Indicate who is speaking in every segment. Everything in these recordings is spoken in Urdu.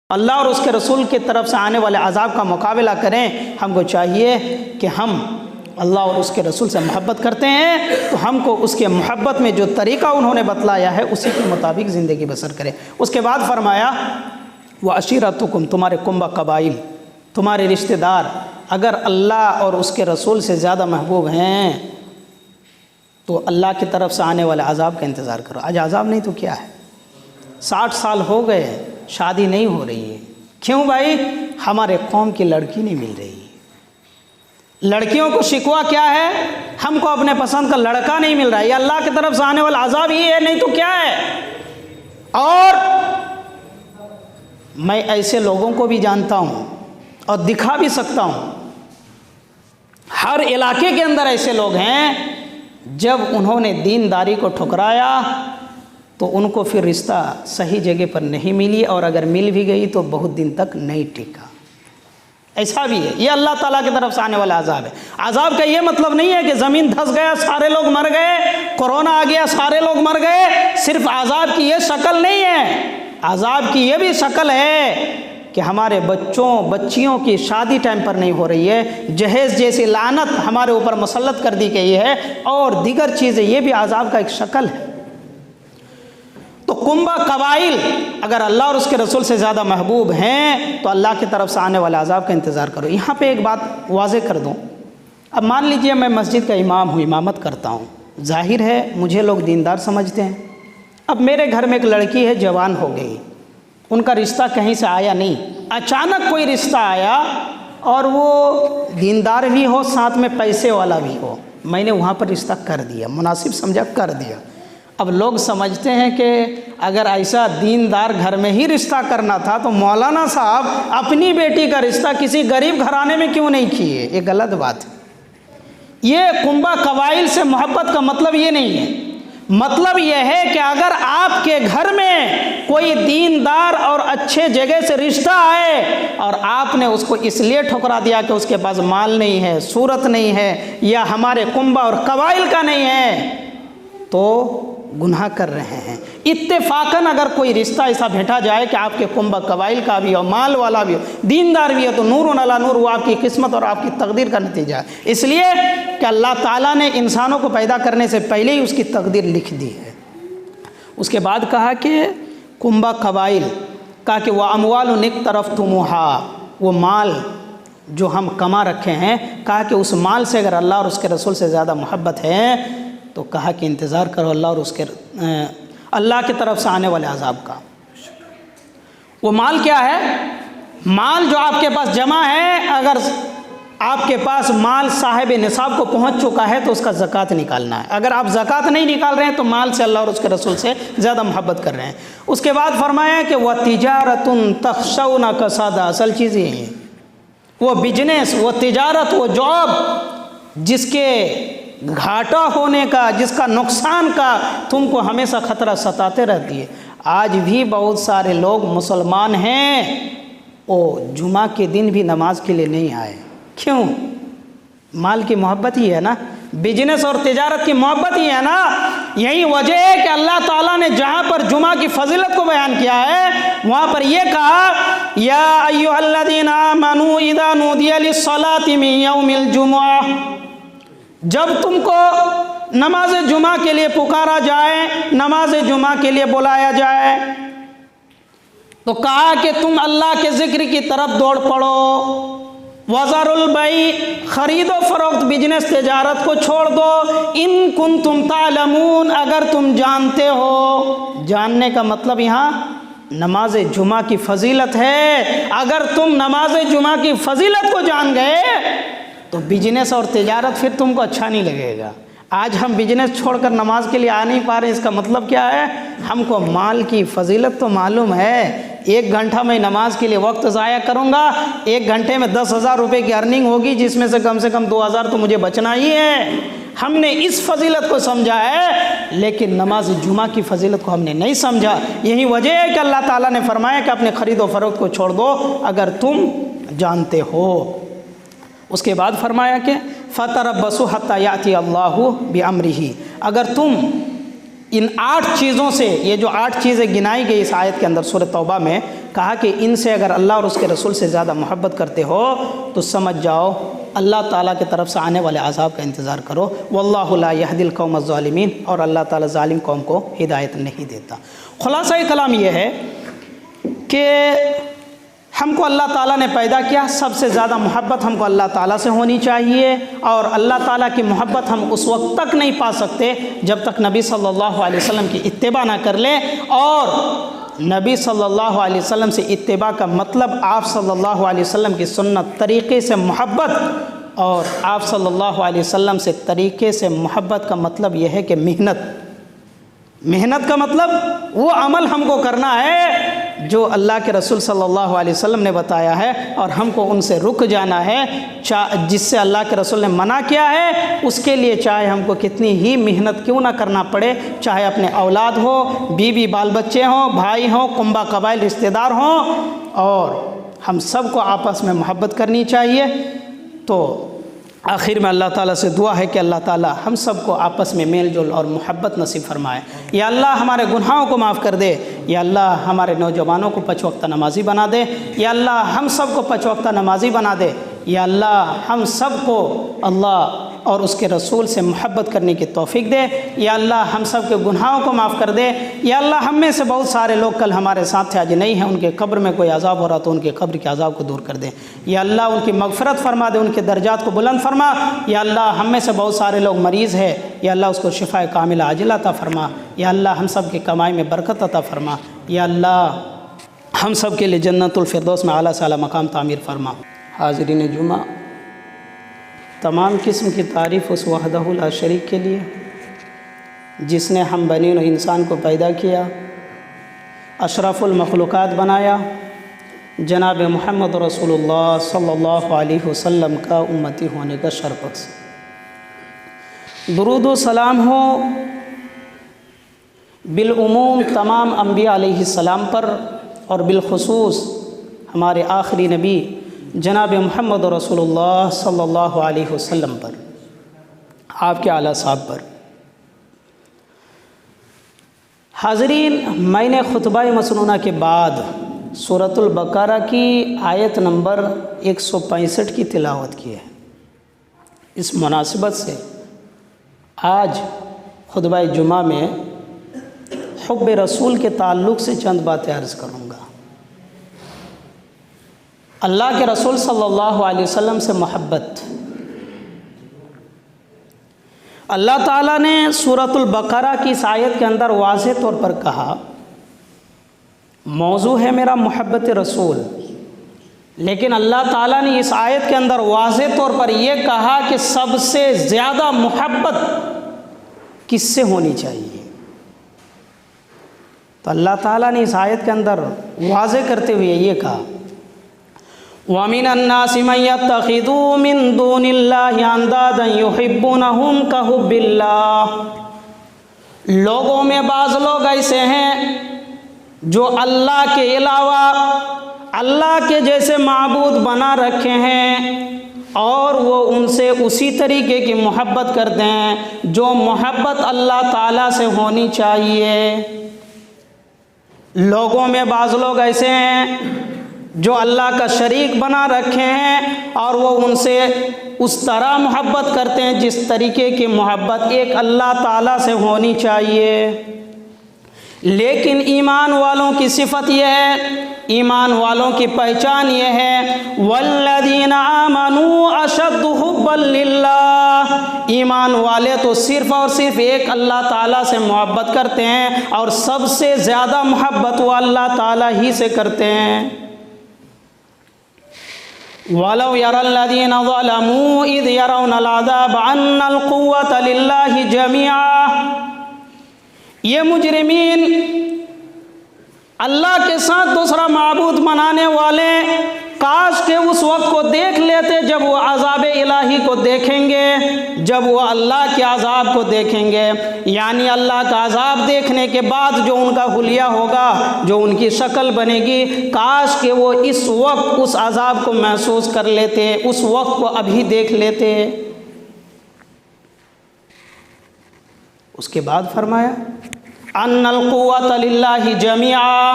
Speaker 1: اللہ اور اس کے رسول کی طرف سے آنے والے عذاب کا مقابلہ کریں۔ ہم کو چاہیے کہ ہم اللہ اور اس کے رسول سے محبت کرتے ہیں تو ہم کو اس کے محبت میں جو طریقہ انہوں نے بتلایا ہے اسی کے مطابق زندگی بسر کریں۔ اس کے بعد فرمایا وَعَشِيرَتُكُمْ، تمہارے کنبہ قبائل، تمہارے رشتہ دار اگر اللہ اور اس کے رسول سے زیادہ محبوب ہیں تو اللہ کی طرف سے آنے والے عذاب کا انتظار کرو۔ آج عذاب نہیں تو کیا ہے؟ 60 سال ہو گئے شادی نہیں ہو رہی ہے۔ کیوں بھائی؟ ہمارے قوم کی لڑکی نہیں مل رہی۔ لڑکیوں کو شکوہ کیا ہے؟ ہم کو اپنے پسند کا لڑکا نہیں مل رہا ہے۔ یہ اللہ کی طرف سے آنے والا عذاب ہی ہے، نہیں تو کیا ہے؟ اور میں ایسے لوگوں کو بھی جانتا ہوں اور دکھا بھی سکتا ہوں، ہر علاقے کے اندر ایسے لوگ ہیں جب انہوں نے دینداری کو ٹھکرایا تو ان کو پھر رشتہ صحیح جگہ پر نہیں ملی، اور اگر مل بھی گئی تو بہت دن تک نہیں ٹکا۔ ایسا بھی ہے، یہ اللہ تعالیٰ کی طرف سے آنے والا عذاب ہے۔ عذاب کا یہ مطلب نہیں ہے کہ زمین دھس گیا سارے لوگ مر گئے، کورونا آ گیا سارے لوگ مر گئے۔ صرف عذاب کی یہ شکل نہیں ہے، عذاب کی یہ بھی شکل ہے کہ ہمارے بچیوں کی شادی ٹائم پر نہیں ہو رہی ہے، جہیز جیسی لعنت ہمارے اوپر مسلط کر دی گئی ہے، اور دیگر چیزیں، یہ بھی عذاب کا ایک شکل ہے۔ تو کنبہ قبائل اگر اللہ اور اس کے رسول سے زیادہ محبوب ہیں تو اللہ کی طرف سے آنے والے عذاب کا انتظار کرو۔ یہاں پہ ایک بات واضح کر دوں، اب مان لیجئے میں مسجد کا امام ہوں، امامت کرتا ہوں، ظاہر ہے مجھے لوگ دیندار سمجھتے ہیں۔ اب میرے گھر میں ایک لڑکی ہے، جوان ہو گئی، ان کا رشتہ کہیں سے آیا نہیں، اچانک کوئی رشتہ آیا اور وہ دیندار بھی ہو، ساتھ میں پیسے والا بھی ہو، میں نے وہاں پر رشتہ کر دیا، مناسب سمجھا کر دیا۔ اب لوگ سمجھتے ہیں کہ اگر ایسا دیندار گھر میں ہی رشتہ کرنا تھا تو مولانا صاحب اپنی بیٹی کا رشتہ کسی غریب گھرانے میں کیوں نہیں کیے؟ یہ غلط بات ہے۔ یہ کنبہ قبائل سے محبت کا مطلب یہ نہیں ہے۔ مطلب یہ ہے کہ اگر آپ کے گھر میں کوئی دیندار اور اچھے جگہ سے رشتہ آئے اور آپ نے اس کو اس لیے ٹھکرا دیا کہ اس کے پاس مال نہیں ہے، صورت نہیں ہے، یا ہمارے کنبہ اور قبائل کا نہیں ہے، تو گناہ کر رہے ہیں۔ اتفاقاً اگر کوئی رشتہ ایسا بھیٹا جائے کہ آپ کے کنبہ قبائل کا بھی ہو، مال والا بھی ہو، دیندار بھی ہو، تو نور علی نور، وہ آپ کی قسمت اور آپ کی تقدیر کا نتیجہ ہے۔ اس لیے کہ اللہ تعالیٰ نے انسانوں کو پیدا کرنے سے پہلے ہی اس کی تقدیر لکھ دی ہے۔ اس کے بعد کہا کہ کنبہ قبائل، کہا کہ وَأَمْوَالٌ اقْتَرَفْتُمُوهَا، وہ مال جو ہم کما رکھے ہیں، کہا کہ اس مال سے اگر اللہ اور اس کے رسول سے زیادہ محبت ہے تو کہا کہ انتظار کرو اللہ اور اس کے اللہ کی طرف سے آنے والے عذاب کا۔ وہ مال کیا ہے؟ مال جو آپ کے پاس جمع ہے، اگر آپ کے پاس مال صاحب نصاب کو پہنچ چکا ہے تو اس کا زکوٰۃ نکالنا ہے۔ اگر آپ زکوٰۃ نہیں نکال رہے ہیں تو مال سے اللہ اور اس کے رسول سے زیادہ محبت کر رہے ہیں۔ اس کے بعد فرمایا کہ وَتِجَارَةٌ تَخْشَوْنَ كَسَادَهَا، اصل چیز یہ ہے، وہ بزنس، وہ تجارت، وہ جاب جس کے گھاٹا ہونے کا، جس کا نقصان کا تم کو ہمیشہ خطرہ ستاتے رہتی ہے۔ آج بھی بہت سارے لوگ مسلمان ہیں، وہ جمعہ کے دن بھی نماز کے لیے نہیں آئے۔ کیوں؟ مال کی محبت ہی ہے نا، بزنس اور تجارت کی محبت ہی ہے نا۔ یہی وجہ ہے کہ اللہ تعالیٰ نے جہاں پر جمعہ کی فضیلت کو بیان کیا ہے وہاں پر یہ کہا یا ایھا الذین آمنوا اذا نودی للصلاۃ من یوم الجمعہ، جب تم کو نماز جمعہ کے لیے پکارا جائے، نماز جمعہ کے لیے بلایا جائے، تو کہا کہ تم اللہ کے ذکر کی طرف دوڑ پڑو۔ وَذَرُوا الْبَيْعَ، خرید و فروخت، بزنس تجارت کو چھوڑ دو۔ ان کنتم تعلمون، اگر تم جانتے ہو۔ جاننے کا مطلب یہاں نماز جمعہ کی فضیلت ہے۔ اگر تم نماز جمعہ کی فضیلت کو جان گئے تو بزنس اور تجارت پھر تم کو اچھا نہیں لگے گا۔ آج ہم بزنس چھوڑ کر نماز کے لیے آ نہیں پا رہے، اس کا مطلب کیا ہے؟ ہم کو مال کی فضیلت تو معلوم ہے۔ 1 گھنٹہ میں نماز کے لیے وقت ضائع کروں گا، 1 گھنٹے میں 10,000 روپے کی ارننگ ہوگی، جس میں سے کم 2,000 تو مجھے بچنا ہی ہے۔ ہم نے اس فضیلت کو سمجھا ہے، لیکن نماز جمعہ کی فضیلت کو ہم نے نہیں سمجھا۔ یہی وجہ ہے کہ اللہ تعالیٰ نے فرمایا کہ اپنے خرید و فروخت کو چھوڑ دو اگر تم جانتے ہو۔ اس کے بعد فرمایا کہ فَتَرَبَّصُوا حَتَّى يَأْتِيَ اللَّهُ بِأَمْرِهِ، اگر تم ان 8 چیزوں سے، یہ جو 8 چیزیں گنائی گئی اس آیت کے اندر سورہ توبہ میں، کہا کہ ان سے اگر اللہ اور اس کے رسول سے زیادہ محبت کرتے ہو تو سمجھ جاؤ اللہ تعالیٰ کی طرف سے آنے والے عذاب کا انتظار کرو۔ واللہ لا یہدی القوم الظالمین، اور اللہ تعالیٰ ظالم قوم کو ہدایت نہیں دیتا۔ خلاصہ کلام یہ ہے کہ ہم کو اللہ تعالیٰ نے پیدا کیا، سب سے زیادہ محبت ہم کو اللہ تعالیٰ سے ہونی چاہیے، اور اللہ تعالیٰ کی محبت ہم اس وقت تک نہیں پا سکتے جب تک نبی صلی اللہ علیہ وسلم کی اتباع نہ کر لیں۔ اور نبی صلی اللہ علیہ وسلم سے اتباع کا مطلب آپ صلی اللہ علیہ وسلم کی سنت طریقے سے محبت، اور آپ صلی اللہ علیہ وسلم سے طریقے سے محبت کا مطلب یہ ہے کہ محنت کا مطلب وہ عمل ہم کو کرنا ہے جو اللہ کے رسول صلی اللہ علیہ وسلم نے بتایا ہے، اور ہم کو ان سے رک جانا ہے جس سے اللہ کے رسول نے منع کیا ہے، اس کے لیے چاہے ہم کو کتنی ہی محنت کیوں نہ کرنا پڑے، چاہے اپنے اولاد ہو، بیوی بال بچے ہوں، بھائی ہوں، کنبہ قبائل رشتہ دار ہوں، اور ہم سب کو آپس میں محبت کرنی چاہیے۔ تو آخر میں اللہ تعالیٰ سے دعا ہے کہ اللہ تعالیٰ ہم سب کو آپس میں میل جول اور محبت نصیب فرمائے۔ یا اللہ ہمارے گناہوں کو معاف کر دے، یا اللہ ہمارے نوجوانوں کو 5 وقتہ نمازی بنا دے، یا اللہ ہم سب کو 5 وقتہ نمازی بنا دے، یا اللہ ہم سب کو اللہ اور اس کے رسول سے محبت کرنے کی توفیق دے، یا اللہ ہم سب کے گناہوں کو معاف کر دے، یا اللہ ہم میں سے بہت سارے لوگ کل ہمارے ساتھ تھے آج نہیں ہیں، ان کے قبر میں کوئی عذاب ہو رہا تو ان کے قبر کے عذاب کو دور کر دے، یا اللہ ان کی مغفرت فرما دے، ان کے درجات کو بلند فرما، یا اللہ ہم میں سے بہت سارے لوگ مریض ہیں، یا اللہ اس کو شفاء کاملہ عاجلہ عطا فرما، یا اللہ ہم سب کی کمائی میں برکت عطا فرما، یا اللہ ہم سب کے لیے جنت الفردوس میں اعلیٰ سے اعلیٰ مقام تعمیر فرما۔ حاضرین جمعہ، تمام قسم کی تعریف اس وحدہ لا شریک کے لیے جس نے ہم بنی و انسان کو پیدا کیا، اشرف المخلوقات بنایا، جناب محمد رسول اللہ صلی اللہ علیہ وسلم کا امتی ہونے کا شرف بخشا۔ درود و سلام ہو بالعموم تمام انبیاء علیہ السلام پر، اور بالخصوص ہمارے آخری نبی جناب محمد رسول اللہ صلی اللہ علیہ وسلم پر، آپ کے اعلیٰ صاحب پر۔ حاضرین، میں نے خطبہ مسنونہ کے بعد سورۃ البقرہ کی آیت نمبر 165 کی تلاوت کی ہے۔ اس مناسبت سے آج خطبہ جمعہ میں حب رسول کے تعلق سے چند باتیں عرض کروں گا۔ اللہ کے رسول صلی اللہ علیہ وسلم سے محبت، اللہ تعالیٰ نے سورۃ البقرہ کی اس آیت کے اندر واضح طور پر کہا موضوع ہے میرا محبت رسول، لیکن اللہ تعالیٰ نے اس آیت کے اندر واضح طور پر یہ کہا کہ سب سے زیادہ محبت کس سے ہونی چاہیے۔ تو اللہ تعالیٰ نے اس آیت کے اندر واضح کرتے ہوئے یہ کہا وَمِنَ النَّاسِ مَن يَتَّخِذُ مِن دُونِ اللَّهِ أَندَادًا يُحِبُّونَهُمْ كَحُبِّ اللَّهِ، لوگوں میں بعض لوگ ایسے ہیں جو اللہ کے علاوہ اللہ کے جیسے معبود بنا رکھے ہیں، اور وہ ان سے اسی طریقے کی محبت کرتے ہیں جو محبت اللہ تعالیٰ سے ہونی چاہیے۔ لوگوں میں بعض لوگ ایسے ہیں جو اللہ کا شریک بنا رکھے ہیں، اور وہ ان سے اس طرح محبت کرتے ہیں جس طریقے کی محبت ایک اللہ تعالیٰ سے ہونی چاہیے۔ لیکن ایمان والوں کی صفت یہ ہے، ایمان والوں کی پہچان یہ ہے والذین آمنوا اشد حبا للہ، ایمان والے تو صرف اور صرف ایک اللہ تعالیٰ سے محبت کرتے ہیں، اور سب سے زیادہ محبت وہ اللہ تعالیٰ ہی سے کرتے ہیں۔ وَلَوْ يَرَى الَّذِينَ ظَلَمُوا إِذْ يَرَوْنَ الْعَذَابَ أَنَّ الْقُوَّةَ لِلَّهِ جَمِيعًا، یہ مجرمین اللہ کے ساتھ دوسرا معبود بنانے والے کاش کہ اس وقت کو دیکھ لیتے جب وہ عذاب الہی کو دیکھیں گے، جب وہ اللہ کے عذاب کو دیکھیں گے، یعنی اللہ کا عذاب دیکھنے کے بعد جو ان کا حلیہ ہوگا، جو ان کی شکل بنے گی، کاش کہ وہ اس وقت اس عذاب کو محسوس کر لیتے، اس وقت کو ابھی دیکھ لیتے۔ اس کے بعد فرمایا ان القوۃ للہ جمیعا،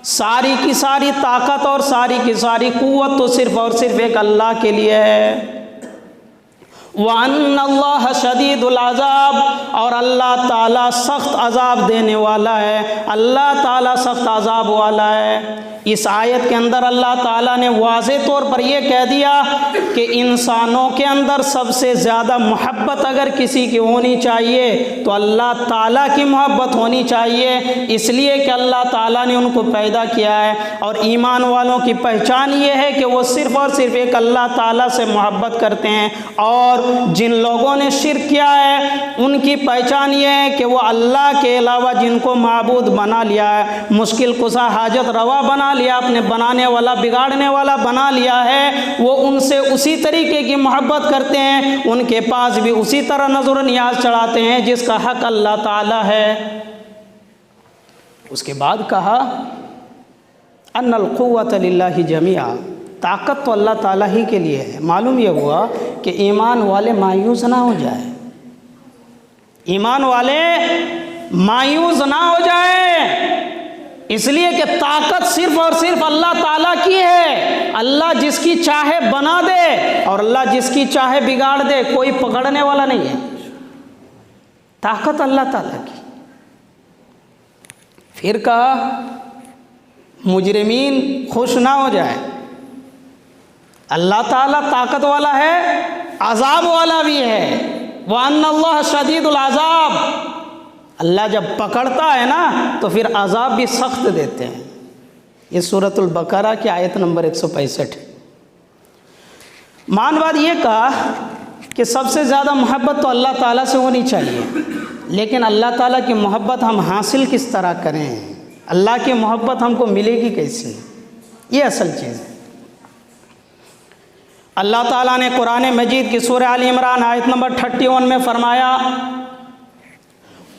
Speaker 1: ساری کی ساری طاقت اور ساری کی ساری قوت تو صرف اور صرف ایک اللہ کے لیے ہے۔ وَأَنَّ اللَّهَ شَدِيدُ الْعَذَابِ، اور اللہ تعالیٰ سخت عذاب دینے والا ہے، اللہ تعالیٰ سخت عذاب والا ہے۔ اس آیت کے اندر اللہ تعالیٰ نے واضح طور پر یہ کہہ دیا کہ انسانوں کے اندر سب سے زیادہ محبت اگر کسی کی ہونی چاہیے تو اللہ تعالیٰ کی محبت ہونی چاہیے، اس لیے کہ اللہ تعالیٰ نے ان کو پیدا کیا ہے، اور ایمان والوں کی پہچان یہ ہے کہ وہ صرف اور صرف ایک اللہ تعالیٰ سے محبت کرتے ہیں، اور جن لوگوں نے شرک کیا ہے ان کی پہچان یہ ہے کہ وہ اللہ کے علاوہ جن کو معبود بنا لیا ہے، مشکل کشا حاجت روا بنا لیا، اپنے بنانے والا بگاڑنے والا بنا لیا ہے، وہ ان سے اسی طریقے کی محبت کرتے ہیں، ان کے پاس بھی اسی طرح نظر و نیاز چڑھاتے ہیں جس کا حق اللہ تعالیٰ ہے۔ اس کے بعد کہا ان القوۃ للہ جمیعا، طاقت تو اللہ تعالیٰ ہی کے لیے ہے۔ معلوم یہ ہوا کہ ایمان والے مایوس نہ ہو جائے، ایمان والے مایوس نہ ہو جائے، اس لیے کہ طاقت صرف اور صرف اللہ تعالیٰ کی ہے۔ اللہ جس کی چاہے بنا دے اور اللہ جس کی چاہے بگاڑ دے، کوئی پکڑنے والا نہیں ہے، طاقت اللہ تعالیٰ کی۔ پھر کہا مجرمین خوش نہ ہو جائے، اللہ تعالیٰ طاقت والا ہے، عذاب والا بھی ہے۔ وَأَنَّ اللَّهَ شَدِيدُ الْعَذَابِ، اللہ جب پکڑتا ہے نا تو پھر عذاب بھی سخت دیتے ہیں۔ یہ سورۃ البقرہ کی آیت نمبر 165 ہے۔ مان بعد یہ کہا کہ سب سے زیادہ محبت تو اللہ تعالیٰ سے ہونی چاہیے، لیکن اللہ تعالیٰ کی محبت ہم حاصل کس طرح کریں، اللہ کی محبت ہم کو ملے گی کیسے، یہ اصل چیز ہے۔ اللہ تعالیٰ نے قرآن مجید کی سورہ آل عمران آیت نمبر 31 میں فرمایا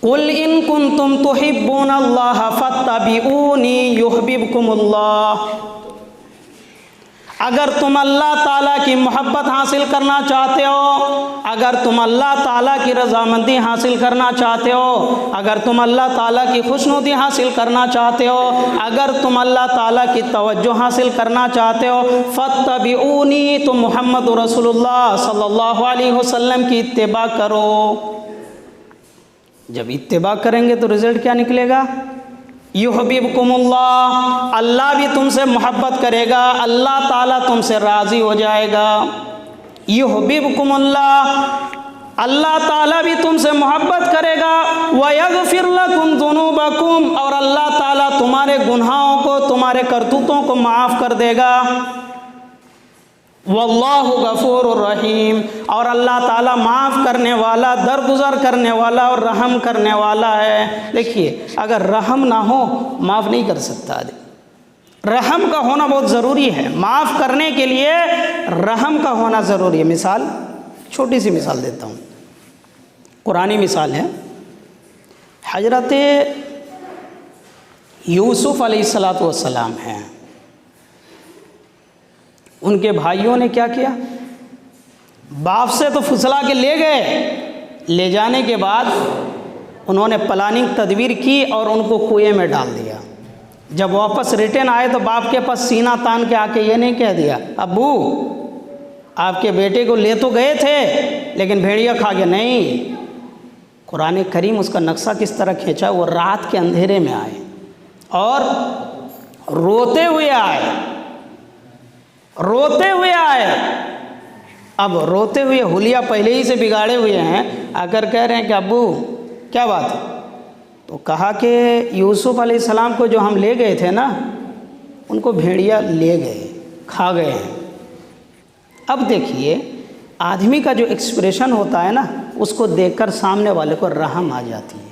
Speaker 1: قُلْ إِن كُنتُمْ تُحِبُّونَ اللَّهَ فَاتَّبِعُونِي يُحْبِبْكُمُ اللَّهُ، اگر تم اللہ تعالیٰ کی محبت حاصل کرنا چاہتے ہو، اگر تم اللہ تعالیٰ کی رضامندی حاصل کرنا چاہتے ہو، اگر تم اللہ تعالیٰ کی خوشنودی حاصل کرنا چاہتے ہو، اگر تم اللہ تعالیٰ کی توجہ حاصل کرنا چاہتے ہو، فَاتَّبِعُونِی، تم محمد رسول اللہ صلی اللہ علیہ وسلم کی اتباع کرو۔ جب اتباع کریں گے تو رزلٹ کیا نکلے گا؟ یحببکم اللہ، اللہ بھی تم سے محبت کرے گا، اللہ تعالیٰ تم سے راضی ہو جائے گا۔ یحببکم اللہ، اللہ تعالیٰ بھی تم سے محبت کرے گا۔ ویغفر لکم ذنوبکم، اور اللہ تعالیٰ تمہارے گناہوں کو، تمہارے کرتوتوں کو معاف کر دے گا۔ واللہ غفور الرحیم، اور اللہ تعالیٰ معاف کرنے والا، درگزر کرنے والا اور رحم کرنے والا ہے۔ دیکھیے اگر رحم نہ ہو معاف نہیں کر سکتا آدمی، رحم کا ہونا بہت ضروری ہے، معاف کرنے کے لیے رحم کا ہونا ضروری ہے۔ مثال، چھوٹی سی مثال دیتا ہوں، قرآنی مثال ہے۔ حضرت یوسف علیہ السلام ہیں، ان کے بھائیوں نے کیا کیا؟ باپ سے تو پھسلا کے لے گئے، لے جانے کے بعد انہوں نے پلاننگ تدبیر کی اور ان کو کنویں میں ڈال دیا۔ جب واپس ریٹرن آئے تو باپ کے پاس سینہ تان کے آ کے یہ نہیں کہہ دیا ابو آپ کے بیٹے کو لے تو گئے تھے لیکن بھیڑیا کھا گیا، نہیں۔ قرآن کریم اس کا نقشہ کس طرح کھینچا، وہ رات کے اندھیرے میں آئے اور روتے ہوئے آئے، روتے ہوئے آئے۔ اب روتے ہوئے حلیہ پہلے ہی سے بگاڑے ہوئے ہیں، آ کر کہہ رہے ہیں کہ ابو کیا بات ہے؟ تو کہا کہ یوسف علیہ السلام کو جو ہم لے گئے تھے نا، ان کو بھیڑیا لے گئے، کھا گئے ہیں۔ اب دیکھیے آدمی کا جو ایکسپریشن ہوتا ہے نا، اس کو دیکھ کر سامنے والے کو رحم آ جاتی ہے،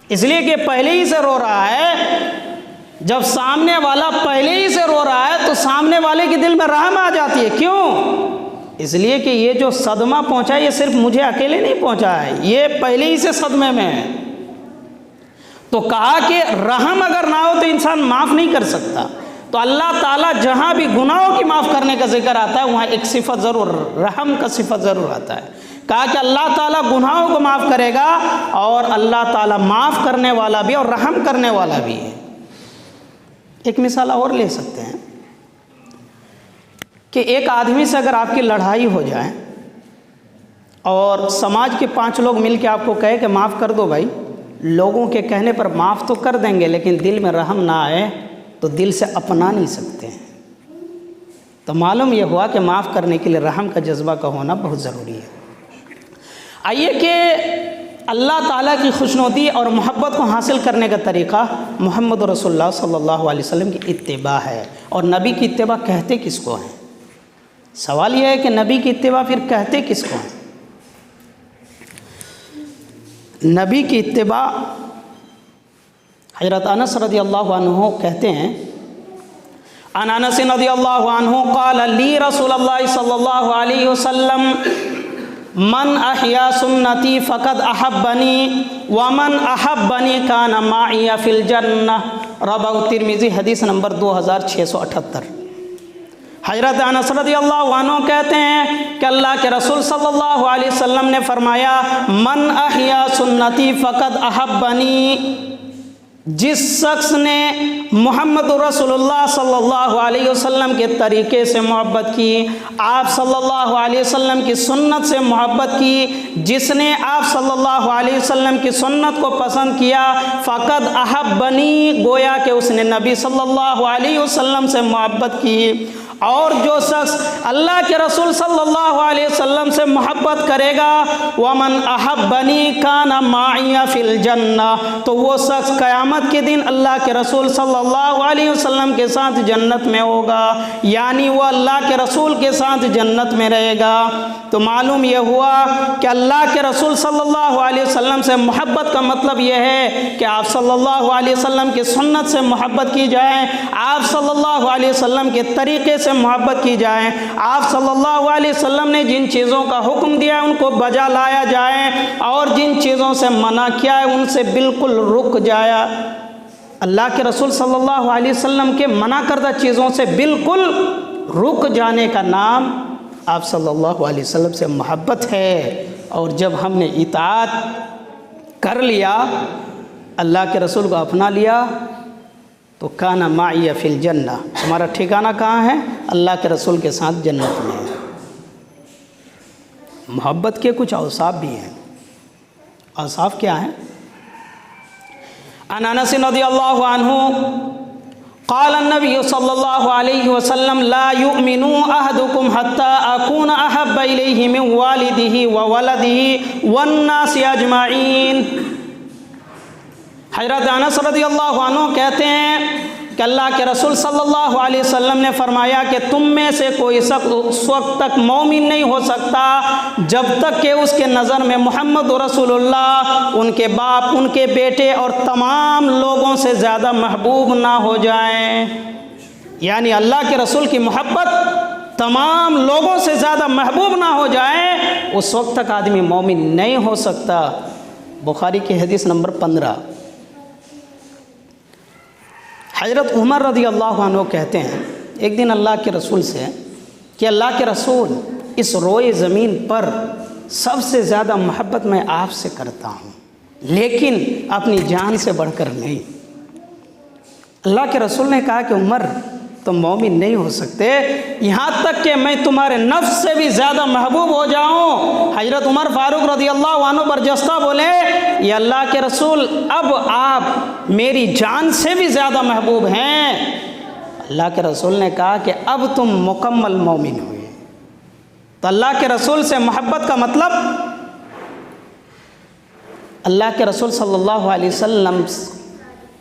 Speaker 1: اس لیے کہ پہلے ہی سے رو رہا ہے۔ جب سامنے والا پہلے ہی سے رو رہا ہے تو سامنے والے کے دل میں رحم آ جاتی ہے۔ کیوں؟ اس لیے کہ یہ جو صدمہ پہنچا ہے یہ صرف مجھے اکیلے نہیں پہنچا ہے، یہ پہلے ہی سے صدمے میں ہے۔ تو کہا کہ رحم اگر نہ ہو تو انسان معاف نہیں کر سکتا۔ تو اللہ تعالیٰ جہاں بھی گناہوں کی معاف کرنے کا ذکر آتا ہے وہاں ایک صفت ضرور، رحم کا صفت ضرور آتا ہے۔ کہا کہ اللہ تعالیٰ گناہوں کو معاف کرے گا اور اللہ تعالیٰ معاف کرنے والا بھی اور رحم کرنے والا بھی ہے۔ ایک مثال اور لے سکتے ہیں کہ ایک آدمی سے اگر آپ کی لڑائی ہو جائے اور سماج کے 5 لوگ مل کے آپ کو کہے کہ معاف کر دو بھائی، لوگوں کے کہنے پر معاف تو کر دیں گے لیکن دل میں رحم نہ آئے تو دل سے اپنا نہیں سکتے ہیں۔ تو معلوم یہ ہوا کہ معاف کرنے کے لیے رحم کا جذبہ کا ہونا بہت ضروری ہے۔ آئیے کہ اللہ تعالیٰ کی خوشنودی اور محبت کو حاصل کرنے کا طریقہ محمد رسول اللہ صلی اللہ علیہ وسلم کی اتباع ہے۔ اور نبی کی اتباع کہتے کس کو ہیں؟ سوال یہ ہے کہ نبی کی اتباع پھر کہتے کس کو ہیں؟ نبی کی اتباع حضرت انس رضی اللہ عنہ کہتے ہیں، عن انس رضی اللہ عنہ قال لی رسول اللہ صلی اللہ علیہ وسلم من احیا سنتی فقد احبنی ومن احبنی کان معی فی الجنہ، رواه ترمذی، حدیث نمبر 2678۔ حضرت انس رضی اللہ عنہ کہتے ہیں کہ اللہ کے رسول صلی اللہ علیہ وسلم نے فرمایا من احیا سنتی فقد احبنی، جس شخص نے محمد رسول اللہ صلی اللہ علیہ وسلم کے طریقے سے محبت کی، آپ صلی اللہ علیہ وسلم کی سنت سے محبت کی، جس نے آپ صلی اللہ علیہ وسلم کی سنت کو پسند کیا، فقد احبنی، گویا کہ اس نے نبی صلی اللہ علیہ وسلم سے محبت کی۔ اور جو شخص اللہ کے رسول صلی اللہ علیہ وسلم سے محبت کرے گا، ومن احبنی کان معی فی الجنہ، تو وہ شخص قیامت کے دن اللہ کے رسول صلی اللہ علیہ وسلم کے ساتھ جنت میں ہوگا، یعنی وہ اللہ کے رسول کے ساتھ جنت میں رہے گا۔ تو معلوم یہ ہوا کہ اللہ کے رسول صلی اللہ علیہ وسلم سے محبت کا مطلب یہ ہے کہ آپ صلی اللہ علیہ وسلم کی سنت سے محبت کی جائے، آپ صلی اللہ علیہ وسلم کے طریقے سے محبت کی جائے، آپ صلی اللہ علیہ وسلم نے جن چیزوں کا حکم دیا ہے ان کو بجا لایا جائے، اور جن چیزوں سے منع کیا ہے ان سے بالکل رک جایا۔ اللہ کے رسول صلی اللہ علیہ وسلم کے منع کردہ چیزوں سے بالکل رک جانے کا نام آپ صلی اللہ علیہ وسلم سے محبت ہے۔ اور جب ہم نے اطاعت کر لیا، اللہ کے رسول کو اپنا لیا، تو کان معی فی الجنہ، ہمارا ٹھکانہ کہاں ہے؟ اللہ کے رسول کے ساتھ جنت میں ہے۔ محبت کے کچھ اوصاف بھی ہیں۔ اوصاف کیا ہیں؟ عن انس رضی اللہ عنہ قال النبی صلی اللہ علیہ وسلم لا یؤمن احدکم حتی اکون احب الیہ من والدہ وولدہ والناس اجمعین۔ حضرت انس رضی اللہ عنہ کہتے ہیں کہ اللہ کے رسول صلی اللہ علیہ وسلم نے فرمایا کہ تم میں سے کوئی شخص اس وقت تک مومن نہیں ہو سکتا جب تک کہ اس کے نظر میں محمد رسول اللہ، ان کے باپ، ان کے بیٹے اور تمام لوگوں سے زیادہ محبوب نہ ہو جائیں۔ یعنی اللہ کے رسول کی محبت تمام لوگوں سے زیادہ محبوب نہ ہو جائے، اس وقت تک آدمی مومن نہیں ہو سکتا۔ بخاری کی حدیث نمبر 15۔ حضرت عمر رضی اللہ عنہ کہتے ہیں ایک دن اللہ کے رسول سے کہ اللہ کے رسول، اس روئے زمین پر سب سے زیادہ محبت میں آپ سے کرتا ہوں، لیکن اپنی جان سے بڑھ کر نہیں۔ اللہ کے رسول نے کہا کہ عمر، تم مومن نہیں ہو سکتے یہاں تک کہ میں تمہارے نفس سے بھی زیادہ محبوب ہو جاؤں۔ حضرت عمر فاروق رضی اللہ عنہ برجستہ بولے، یا اللہ کے رسول، اب آپ میری جان سے بھی زیادہ محبوب ہیں۔ اللہ کے رسول نے کہا کہ اب تم مکمل مومن ہوئے۔ تو اللہ کے رسول سے محبت کا مطلب اللہ کے رسول صلی اللہ علیہ وسلم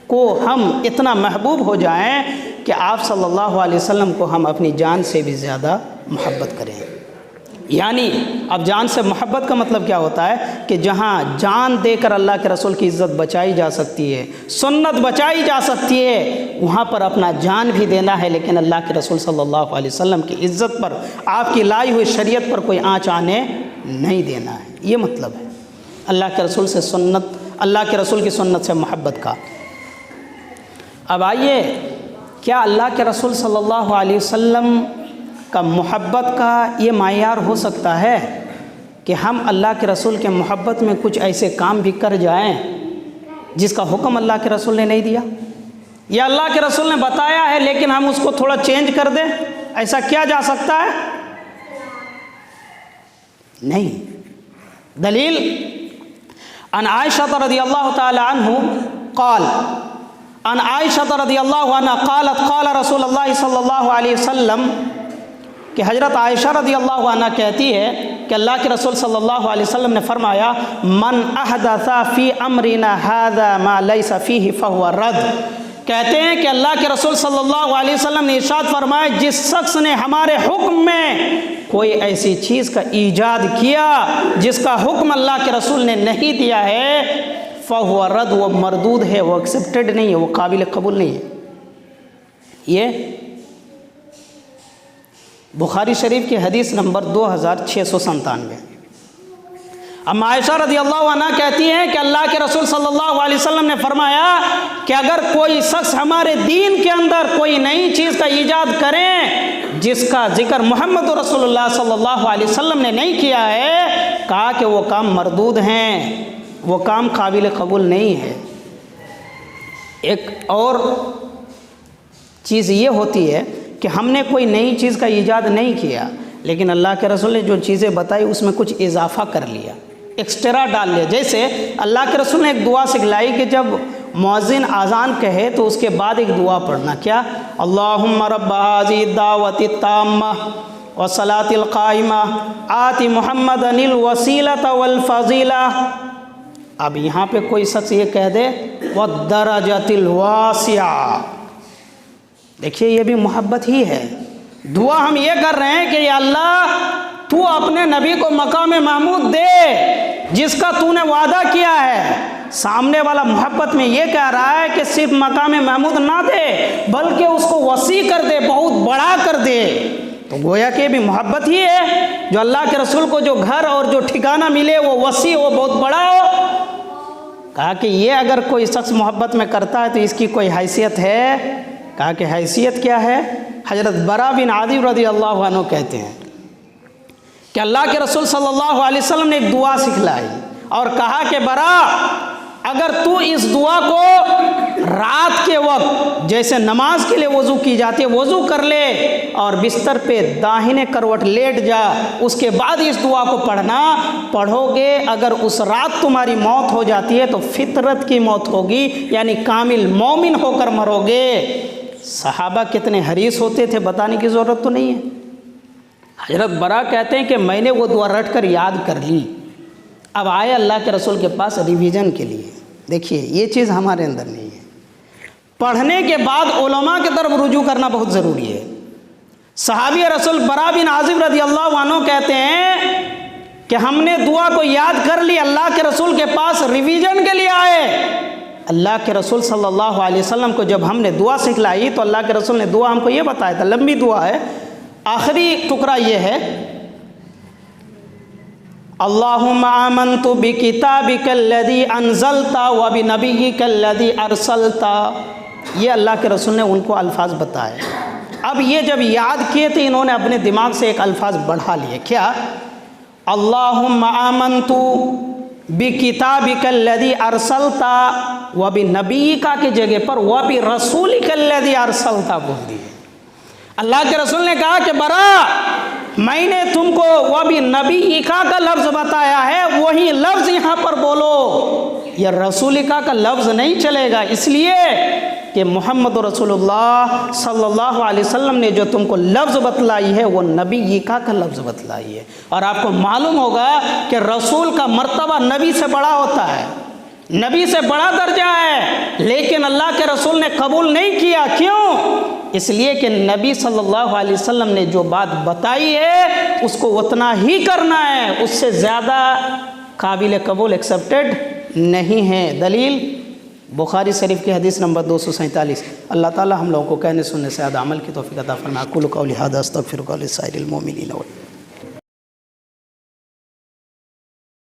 Speaker 1: کو ہم اتنا محبوب ہو جائیں کہ آپ صلی اللہ علیہ وسلم کو ہم اپنی جان سے بھی زیادہ محبت کریں۔ یعنی اب جان سے محبت کا مطلب کیا ہوتا ہے کہ جہاں جان دے کر اللہ کے رسول کی عزت بچائی جا سکتی ہے، سنت بچائی جا سکتی ہے، وہاں پر اپنا جان بھی دینا ہے، لیکن اللہ کے رسول صلی اللہ علیہ وسلم کی عزت پر، آپ کی لائی ہوئی شریعت پر کوئی آنچ آنے نہیں دینا ہے۔ یہ مطلب ہے اللہ کے رسول سے سنت، اللہ کے رسول کی سنت سے محبت کا۔ اب آئیے، کیا اللہ کے رسول صلی اللہ علیہ وسلم کا محبت کا یہ معیار ہو سکتا ہے کہ ہم اللہ کے رسول کے محبت میں کچھ ایسے کام بھی کر جائیں جس کا حکم اللہ کے رسول نے نہیں دیا، یا اللہ کے رسول نے بتایا ہے لیکن ہم اس کو تھوڑا چینج کر دیں؟ ایسا کیا جا سکتا ہے؟ نہیں۔ دلیل ان عائشہ رضی اللہ تعالی عنہ قال ان عائشہ رضی اللہ عنہ قالت قال رسول اللہ صلی اللہ علیہ وسلم، کہ حضرت عائشہ رضی اللہ عنہ کہتی ہے کہ اللہ کے رسول صلی اللہ علیہ وسلم نے فرمایا من احدث فی امرنا ھذا ما لیس فیہ فہو رد۔ کہتے ہیں کہ اللہ کے رسول صلی اللہ علیہ وسلم نے ارشاد فرمایا جس شخص نے ہمارے حکم میں کوئی ایسی چیز کا ایجاد کیا جس کا حکم اللہ کے رسول نے نہیں دیا ہے، فہو رد، وہ مردود ہے، وہ ایکسیپٹڈ نہیں ہے، وہ قابل قبول نہیں ہے۔ یہ بخاری شریف کی حدیث نمبر 2697۔ ام عائشہ رضی اللہ عنہ کہتی ہیں کہ اللہ کے رسول صلی اللہ علیہ وسلم نے فرمایا کہ اگر کوئی شخص ہمارے دین کے اندر کوئی نئی چیز کا ایجاد کرے جس کا ذکر محمد رسول اللہ صلی اللہ علیہ وسلم نے نہیں کیا ہے، کہا کہ وہ کام مردود ہیں، وہ کام قابل قبول نہیں ہے۔ ایک اور چیز یہ ہوتی ہے کہ ہم نے کوئی نئی چیز کا ایجاد نہیں کیا لیکن اللہ کے رسول نے جو چیزیں بتائی اس میں کچھ اضافہ کر لیا، ایکسٹرا ڈال لیا۔ جیسے اللہ کے رسول نے ایک دعا سکھلائی کہ جب مؤذن اذان کہے تو اس کے بعد ایک دعا پڑھنا، کیا؟ اللہم رب ھذی الدعوۃ التامہ والصلاۃ القائمہ آت محمدا الوسیلۃ والفضیلہ۔ اب یہاں پہ کوئی شخص یہ کہہ دے والدرجۃ الواسعہ، دیکھیے یہ بھی محبت ہی ہے۔ دعا ہم یہ کر رہے ہیں کہ یا اللہ تو اپنے نبی کو مقام محمود دے جس کا تو نے وعدہ کیا ہے۔ سامنے والا محبت میں یہ کہہ رہا ہے کہ صرف مقام محمود نہ دے بلکہ اس کو وسیع کر دے، بہت بڑا کر دے، تو گویا کہ بھی محبت ہی ہے۔ جو اللہ کے رسول کو جو گھر اور جو ٹھکانہ ملے وہ وسیع ہو، بہت بڑا ہو۔ کہا کہ یہ اگر کوئی شخص محبت میں کرتا ہے تو اس کی کوئی حیثیت ہے؟ کہا کہ حیثیت کیا ہے؟ حضرت برا بن عازب رضی اللہ عنہ کہتے ہیں کہ اللہ کے رسول صلی اللہ علیہ وسلم نے ایک دعا سکھلائی اور کہا کہ برا اگر تو اس دعا کو رات کے وقت جیسے نماز کے لیے وضو کی جاتی ہے وضو کر لے اور بستر پہ داہنے کروٹ لیٹ جا، اس کے بعد اس دعا کو پڑھو گے، اگر اس رات تمہاری موت ہو جاتی ہے تو فطرت کی موت ہوگی، یعنی کامل مومن ہو کر مرو گے۔ صحابہ کتنے حریص ہوتے تھے بتانے کی ضرورت تو نہیں ہے۔ حضرت برا کہتے ہیں کہ میں نے وہ دعا رٹ کر یاد کر لی، اب آئے اللہ کے رسول کے پاس ریویژن کے لیے۔ دیکھیے یہ چیز ہمارے اندر نہیں ہے۔ پڑھنے کے بعد علماء کی طرف رجوع کرنا بہت ضروری ہے۔ صحابی رسول برا بن عازب رضی اللہ عنہ کہتے ہیں کہ ہم نے دعا کو یاد کر لی، اللہ کے رسول کے پاس ریویژن کے لیے آئے۔ اللہ کے رسول صلی اللہ علیہ وسلم کو جب ہم نے دعا سکھلائی تو اللہ کے رسول نے دعا ہم کو یہ بتایا تھا، لمبی دعا ہے، آخری ٹکڑا یہ ہے اللہم آمنت بکتابک الذی انزلت وبنبیک الذی ارسلت۔ یہ اللہ کے رسول نے ان کو الفاظ بتائے۔ اب یہ جب یاد کیے تو انہوں نے اپنے دماغ سے ایک الفاظ بڑھا لیے، کیا؟ اللہم آمنت بکتابک الذی ارسلت وبنبیک کی جگہ پر وبرسولک الذی ارسلت بول دیے۔ اللہ کے رسول نے کہا کہ برا میں نے تم کو وبنبیکا کا لفظ بتایا ہے، وہی لفظ یہاں پر بولو، یہ رسولکا کا لفظ نہیں چلے گا، اس لیے کہ محمد رسول اللہ صلی اللہ علیہ وسلم نے جو تم کو لفظ بتلائی ہے وہ نبیکا کا لفظ بتلائی ہے۔ اور آپ کو معلوم ہوگا کہ رسول کا مرتبہ نبی سے بڑا ہوتا ہے، نبی سے بڑا درجہ ہے، لیکن اللہ کے رسول نے قبول نہیں کیا۔ کیوں؟ اس لیے کہ نبی صلی اللہ علیہ وسلم نے جو بات بتائی ہے اس کو اتنا ہی کرنا ہے، اس سے زیادہ قابل قبول ایکسیپٹڈ نہیں ہے۔ دلیل بخاری شریف کی حدیث نمبر 247۔ اللہ تعالی ہم لوگوں کو کہنے سننے سے زیادہ عمل کی توفیق عطا فرمائے۔ اقول قولی ھذا استغفر لسائر المؤمنین۔